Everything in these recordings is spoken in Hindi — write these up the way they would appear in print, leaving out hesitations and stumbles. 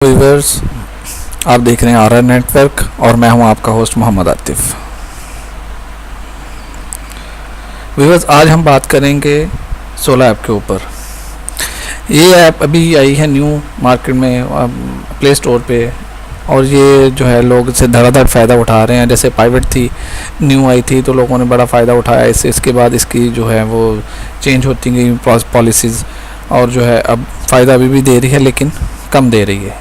व्यूअर्स, आप देख रहे हैं आर नेटवर्क और मैं हूं आपका होस्ट मोहम्मद आतिफ। व्यूअर्स, आज हम बात करेंगे सोलर ऐप के ऊपर। ये ऐप अभी आई है न्यू मार्केट में प्ले स्टोर पे, और ये जो है लोग इससे धड़ाधड़ फ़ायदा उठा रहे हैं। जैसे पाइवेट थी, न्यू आई थी तो लोगों ने बड़ा फ़ायदा उठाया इसके बाद इसकी जो है वो चेंज होती गई पॉलिसीज़, और जो है अब फ़ायदा अभी भी दे रही है लेकिन कम दे रही है।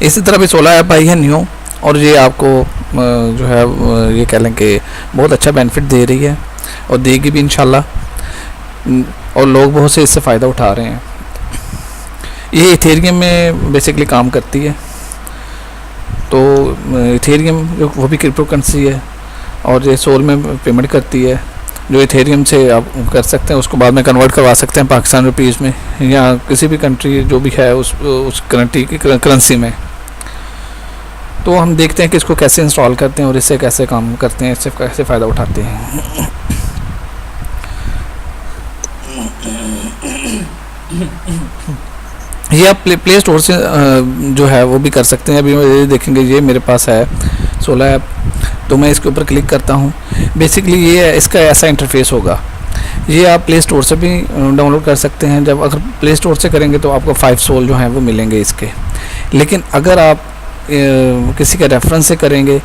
इसी तरह भी सोलर ऐप आई है न्यू, और ये आपको जो है ये कह लें कि बहुत अच्छा बेनिफिट दे रही है और देगी भी इंशाल्लाह, और लोग बहुत से इससे फ़ायदा उठा रहे हैं। ये इथेरियम में बेसिकली काम करती है, तो इथेरियम वो भी क्रिप्टो करेंसी है और ये सोल में पेमेंट करती है। जो इथेरियम से आप कर सकते हैं उसको बाद में कन्वर्ट करवा सकते हैं पाकिस्तान रुपीज़ में या किसी भी कंट्री जो भी है उस कंट्री की करेंसी में। तो हम देखते हैं कि इसको कैसे इंस्टॉल करते हैं और इससे कैसे काम करते हैं, इससे कैसे फ़ायदा उठाते हैं। ये आप प्ले स्टोर से जो है वो भी कर सकते हैं। अभी ये देखेंगे, ये मेरे पास है सोलर ऐप, तो मैं इसके ऊपर क्लिक करता हूँ। बेसिकली ये इसका ऐसा इंटरफेस होगा। ये आप प्ले स्टोर से भी डाउनलोड कर सकते हैं। जब अगर प्ले स्टोर से करेंगे तो आपको 5 सोल जो हैं वो मिलेंगे इसके, लेकिन अगर आप किसी के रेफरेंस से करेंगे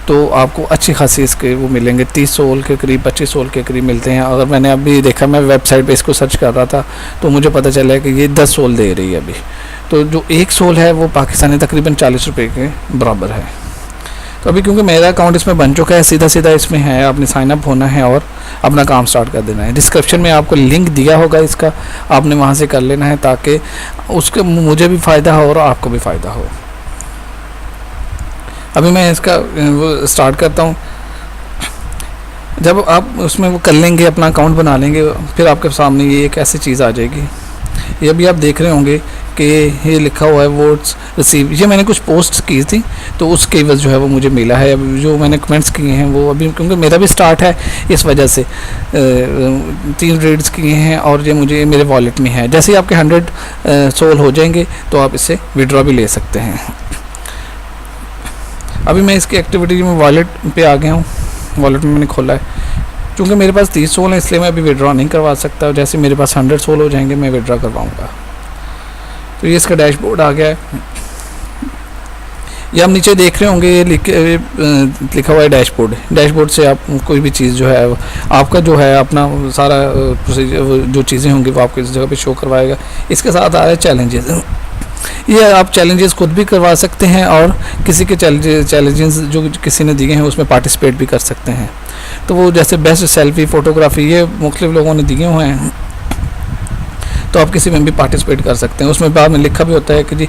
तो आपको अच्छी खासी इसके वो मिलेंगे। 30 सोल के करीब, 25 सोल के करीब मिलते हैं। अगर मैंने अभी देखा, मैं वेबसाइट पे इसको सर्च कर रहा था तो मुझे पता चला कि ये 10 सोल दे रही है अभी। तो जो 1 सोल है वो पाकिस्तानी तकरीबन 40 रुपये के बराबर है। तो अभी क्योंकि मेरा अकाउंट इसमें बन चुका है, सीधा इसमें है, आपने साइन अप होना है और अपना काम स्टार्ट कर देना है। डिस्क्रिप्शन में आपको लिंक दिया होगा इसका, आपने वहाँ से कर लेना है ताकि उसके मुझे भी फ़ायदा हो और आपको भी फ़ायदा हो। अभी मैं इसका वो स्टार्ट करता हूँ। जब आप उसमें वो कर लेंगे, अपना अकाउंट बना लेंगे, फिर आपके सामने ये एक ऐसी चीज़ आ जाएगी। ये अभी आप देख रहे होंगे कि ये लिखा हुआ है वोट्स रिसीव। ये मैंने कुछ पोस्ट की थी तो उसके वजह जो है वो मुझे मिला है। अब जो मैंने कमेंट्स किए हैं वो अभी, क्योंकि मेरा भी स्टार्ट है इस वजह से 3 रेड्स किए हैं और ये मुझे मेरे वॉलेट में है। जैसे ही आपके 100 सोल हो जाएंगे तो आप इससे विड्रॉ भी ले सकते हैं। अभी मैं इसकी एक्टिविटी में वॉलेट पे आ गया हूँ। वॉलेट में मैंने खोला है, क्योंकि मेरे पास 30 सोल है इसलिए मैं अभी विड्रॉ नहीं करवा सकता। जैसे मेरे पास 100 सोल हो जाएंगे मैं विड्रॉ करवाऊँगा। तो ये इसका डैशबोर्ड आ गया है। ये आप नीचे देख रहे होंगे, ये लिखा हुआ है डैशबोर्ड। डैशबोर्ड से आप कोई भी चीज़ जो है आपका जो है अपना सारा प्रोसीजर जो चीज़ें होंगी वो आपको इस जगह पे शो करवाएगा। इसके साथ आ रहा है चैलेंजेस। ये आप चैलेंजेस खुद भी करवा सकते हैं और किसी के चैलेंजेस जो किसी ने दिए हैं उसमें पार्टिसिपेट भी कर सकते हैं। तो वो जैसे बेस्ट सेल्फी फ़ोटोग्राफी, ये मुख्तलिफ लोगों ने दिए हुए हैं, तो आप किसी में भी पार्टिसिपेट कर सकते हैं। उसमें बाद में लिखा भी होता है कि जी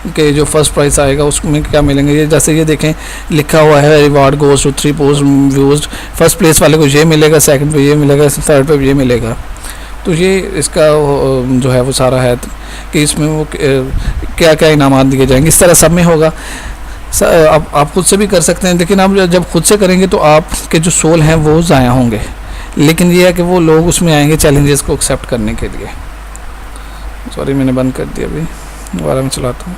कि जो फर्स्ट प्राइज़ आएगा उसमें क्या मिलेंगे। ये जैसे ये देखें लिखा हुआ है, reward goes to 3 post views. First place वाले को ये मिलेगा, सेकंड पे ये मिलेगा, थर्ड पे ये मिलेगा। तो ये इसका जो है वो सारा है कि इसमें वो क्या क्या इनामात दिए जाएंगे। इस तरह सब में होगा। आप खुद से भी कर सकते हैं, लेकिन आप जब खुद से करेंगे तो आपके जो सोल हैं वो ज़ाया होंगे। लेकिन ये है कि वो लोग उसमें आएंगे चैलेंजेस को एक्सेप्ट करने के लिए। सॉरी, मैंने बंद कर दिया, अभी दोबारा मैं चलाता हूँ।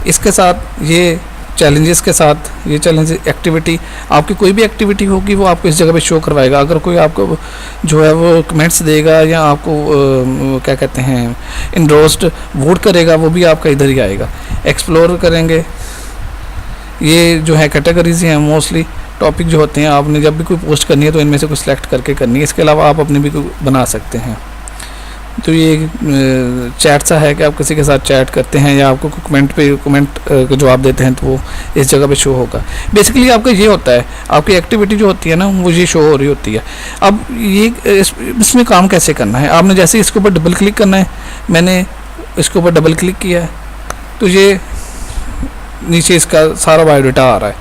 इसके साथ ये चैलेंजेस के साथ ये चैलेंज एक्टिविटी, आपकी कोई भी एक्टिविटी होगी वो आपको इस जगह पे शो करवाएगा। अगर कोई आपको जो है वो कमेंट्स देगा या आपको क्या कहते हैं इंडोर्स्ड वोट करेगा, वो भी आपका इधर ही आएगा। एक्सप्लोर करेंगे, ये जो है कैटेगरीज हैं मोस्टली। टॉपिक जो होते हैं आपने जब भी कोई पोस्ट करनी है तो इनमें से कुछ सिलेक्ट करके करनी है। इसके अलावा आप अपने भी बना सकते हैं। तो ये चैट सा है कि आप किसी के साथ चैट करते हैं या आपको कमेंट का जवाब देते हैं तो वो इस जगह पे शो होगा। बेसिकली आपका ये होता है, आपकी एक्टिविटी जो होती है ना वो ये शो हो रही होती है। अब ये इसमें काम कैसे करना है, आपने जैसे इसके ऊपर डबल क्लिक करना है। मैंने इसके ऊपर डबल क्लिक किया है तो ये नीचे इसका सारा बायोडाटा आ रहा है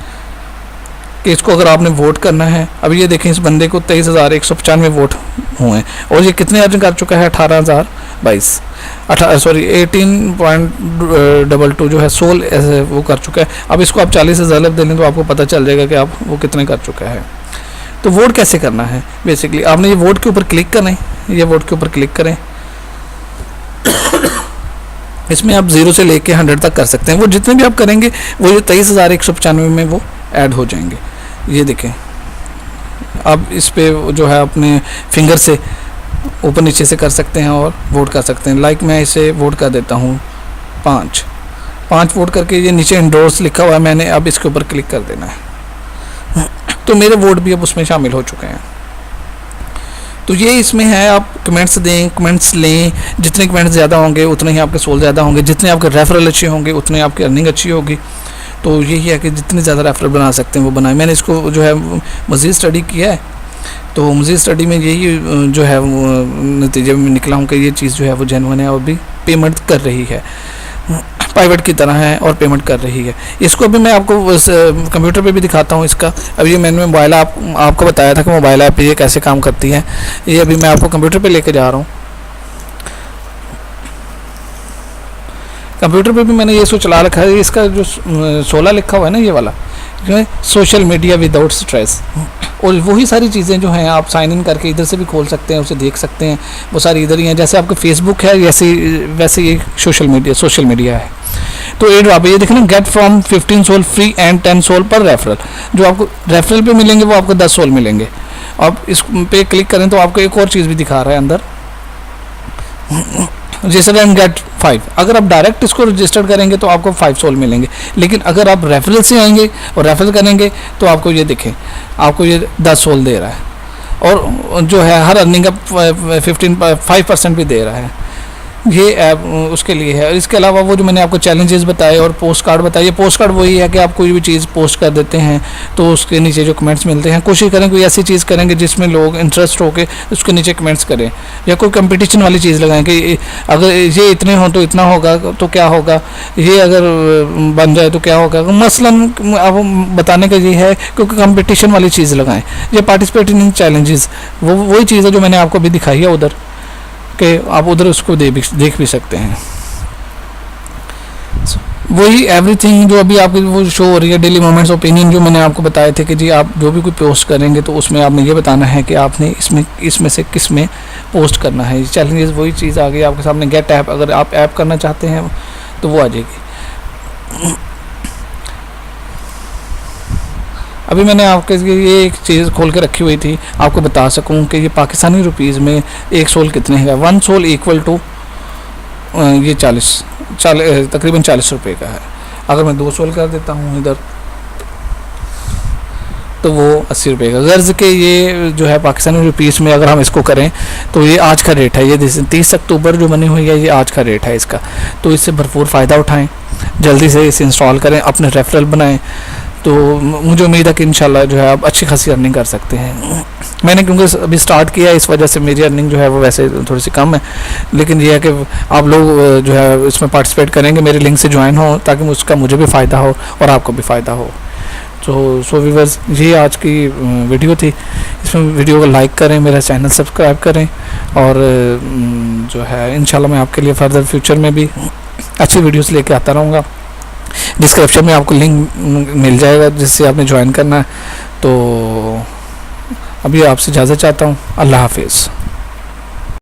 कि इसको अगर आपने वोट करना है। अभी ये देखें, इस बंदे को 23,195 वोट हुए हैं और ये कितने अर्जन कर चुका है, 18.22 जो है सोल वो कर चुका है। अब इसको आप 40 से ज़्यादा दे लें तो आपको पता चल जाएगा कि आप वो कितने कर चुका है। तो वोट कैसे करना है, बेसिकली आपने ये वोट के ऊपर क्लिक करना है, ये वोट के ऊपर क्लिक करें। इसमें आप 0 से लेके 100 तक कर सकते हैं, वो जितने भी आप करेंगे वो ये 23,195 में वो ऐड हो जाएंगे। ये देखें, आप इस पे जो है अपने फिंगर से ऊपर नीचे से कर सकते हैं और वोट कर सकते हैं। लाइक मैं इसे वोट कर देता हूँ 5 वोट करके, ये नीचे इंडोर्स लिखा हुआ है, मैंने अब इसके ऊपर क्लिक कर देना है, तो मेरे वोट भी अब उसमें शामिल हो चुके हैं। तो ये इसमें है, आप कमेंट्स दें, कमेंट्स लें, जितने कमेंट्स ज़्यादा होंगे उतने ही आपके सोल ज़्यादा होंगे, जितने आपके रेफरल अच्छे होंगे उतने आपकी अर्निंग अच्छी होगी। तो यही है कि जितने ज़्यादा रेफरल बना सकते हैं वो बनाएं। मैंने इसको जो है मज़ीद स्टडी किया है, तो मज़ीद स्टडी में यही जो है नतीजे में निकला हूँ कि ये चीज़ जो है वो जेन्युइन है और भी पेमेंट कर रही है, प्राइवेट की तरह है और पेमेंट कर रही है। इसको अभी मैं आपको कंप्यूटर पे भी दिखाता हूँ इसका। अभी ये मैंने मोबाइल आपको बताया था कि मोबाइल ऐप ये कैसे काम करती है, ये अभी मैं आपको कंप्यूटर पे लेके जा रहा हूँ। कंप्यूटर पे भी मैंने ये इसको चला रखा है। इसका जो 16 लिखा हुआ है ना, ये वाला जो है सोशल मीडिया विदाउट स्ट्रेस, और वही सारी चीज़ें जो हैं आप साइन इन करके इधर से भी खोल सकते हैं, उसे देख सकते हैं, वो सारी इधर ही हैं। जैसे आपका फेसबुक है वैसे ये सोशल मीडिया है। तो एड आप ये देखें ना, get from 15 sol free and 10 sol पर रेफरल, जो आपको रेफरल पे मिलेंगे वो आपको 10 सोल मिलेंगे। आप इस पे क्लिक करें तो आपको एक और चीज़ भी दिखा रहा है अंदर, रजिस्टर एंड गेट 5। अगर आप डायरेक्ट इसको रजिस्टर करेंगे तो आपको 5 सोल मिलेंगे, लेकिन अगर आप रेफरल से आएंगे और रेफरल करेंगे तो आपको ये देखें, आपको ये 10 सोल दे रहा है, और जो है हर अर्निंग का 5% भी दे रहा है। ये ऐप उसके लिए है। और इसके अलावा वो जो मैंने आपको चैलेंजेस बताए और पोस्ट कार्ड बताए, ये पोस्ट कार्ड वही है कि आप कोई भी चीज़ पोस्ट कर देते हैं तो उसके नीचे जो कमेंट्स मिलते हैं, कोशिश करें कोई ऐसी चीज़ करेंगे जिसमें लोग इंटरेस्ट होके उसके नीचे कमेंट्स करें, या कोई कंपटीशन वाली चीज़ लगाएं कि अगर ये इतने हो तो इतना होगा तो क्या होगा, ये अगर बन जाए तो क्या होगा। मसलन अब बताने का ये है क्योंकि कंपटीशन वाली चीज़ लगाएं, ये पार्टिसिपेटिंग इन चैलेंजेस वही चीज़ है जो मैंने आपको अभी दिखाई है उधर, कि आप उधर उसको देख भी सकते हैं। वही एवरीथिंग जो अभी आपको वो शो हो रही है, डेली मोमेंट्स ओपिनियन, जो मैंने आपको बताए थे कि जी आप जो भी कोई पोस्ट करेंगे तो उसमें आपने ये बताना है कि आपने इसमें से किस में पोस्ट करना है। चैलेंजेस वही चीज़ आ गई आपके सामने। गेट ऐप, अगर आप ऐप करना चाहते हैं तो वो आ जाएगी। अभी मैंने आपके ये एक चीज़ खोल के रखी हुई थी, आपको बता सकूं कि ये पाकिस्तानी रुपीज़ में 1 सोल कितने है। 1 सोल इक्वल टू ये 40 तकरीबन 40 रुपये का है। अगर मैं 2 सोल कर देता हूँ इधर तो वो 80 रुपये का। गर्ज के ये जो है पाकिस्तानी रुपीज़ में अगर हम इसको करें तो ये आज का रेट है, ये 30 अक्टूबर जो बनी हुई है ये आज का रेट है इसका। तो इससे भरपूर फ़ायदा उठाएँ, जल्दी से इसे इंस्टॉल करें, अपने रेफरल बनाएं। तो मुझे उम्मीद है कि इंशाल्लाह जो है आप अच्छी खासी अर्निंग कर सकते हैं। मैंने क्योंकि अभी स्टार्ट किया है इस वजह से मेरी अर्निंग जो है वो वैसे थोड़ी सी कम है, लेकिन ये है कि आप लोग जो है इसमें पार्टिसिपेट करेंगे, मेरे लिंक से ज्वाइन हो ताकि उसका मुझे भी फ़ायदा हो और आपको भी फ़ायदा हो। सो व्यूअर्स, ये आज की वीडियो थी। इसमें वीडियो को लाइक करें, मेरा चैनल सब्सक्राइब करें, और जो है इंशाल्लाह मैं आपके लिए फर्दर फ्यूचर में भी अच्छी वीडियोस लेके आता रहूँगा। डिस्क्रिप्शन में आपको लिंक मिल जाएगा जिससे आपने ज्वाइन करना है। तो अभी आपसे इजाज़त चाहता हूँ। अल्लाह हाफिज़।